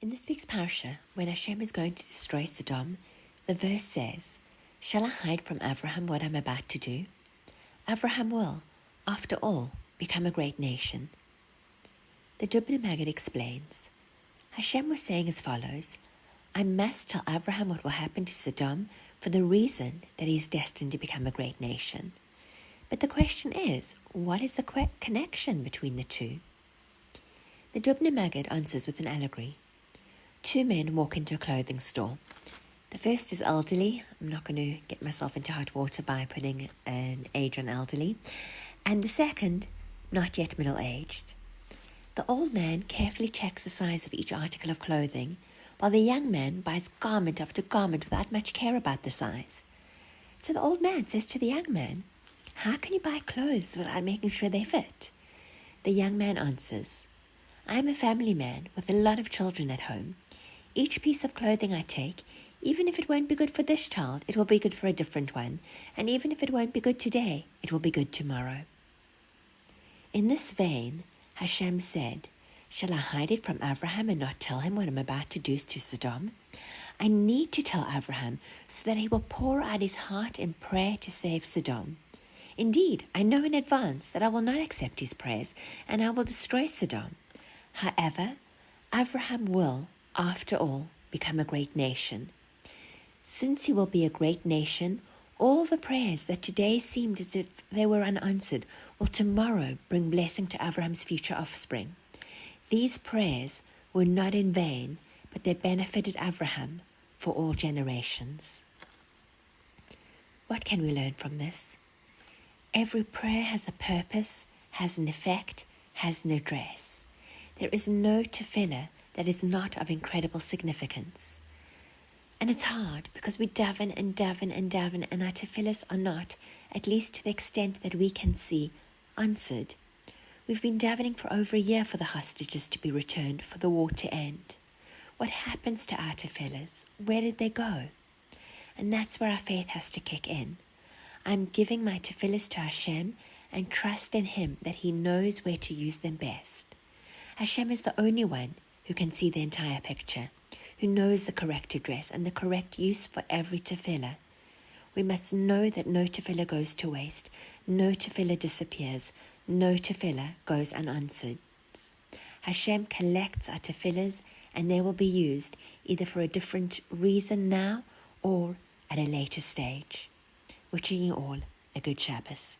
In this week's parsha, when Hashem is going to destroy Sodom, the verse says, "Shall I hide from Abraham what I'm about to do? Abraham will, after all, become a great nation." The Dubna Maggid explains, Hashem was saying as follows, "I must tell Abraham what will happen to Sodom for the reason that he is destined to become a great nation." But the question is, what is the connection between the two? The Dubna Maggid answers with an allegory. Two men walk into a clothing store. The first is elderly. I'm not going to get myself into hot water by putting an age on elderly. And the second, not yet middle-aged. The old man carefully checks the size of each article of clothing, while the young man buys garment after garment without much care about the size. So the old man says to the young man, "How can you buy clothes without making sure they fit?" The young man answers, "I am a family man with a lot of children at home. Each piece of clothing I take, even if it won't be good for this child, it will be good for a different one. And even if it won't be good today, it will be good tomorrow." In this vein, Hashem said, "Shall I hide it from Abraham and not tell him what I'm about to do to Sodom? I need to tell Abraham so that he will pour out his heart in prayer to save Sodom. Indeed, I know in advance that I will not accept his prayers and I will destroy Sodom. However, Abraham will, after all, become a great nation. Since he will be a great nation, all the prayers that today seemed as if they were unanswered will tomorrow bring blessing to Abraham's future offspring. These prayers were not in vain, but they benefited Abraham for all generations." What can we learn from this? Every prayer has a purpose, has an effect, has an address. There is no tefillah that is not of incredible significance. And it's hard because we daven and daven and daven and our tefillahs are not, at least to the extent that we can see, answered. We've been davening for over a year for the hostages to be returned, for the war to end. What happens to our tefillahs? Where did they go? And that's where our faith has to kick in. I'm giving my tefillahs to Hashem and trust in Him that He knows where to use them best. Hashem is the only one who can see the entire picture, who knows the correct address and the correct use for every tefillah. We must know that no tefillah goes to waste, no tefillah disappears, no tefillah goes unanswered. Hashem collects our tefillahs and they will be used either for a different reason now or at a later stage. Wishing you all a good Shabbos.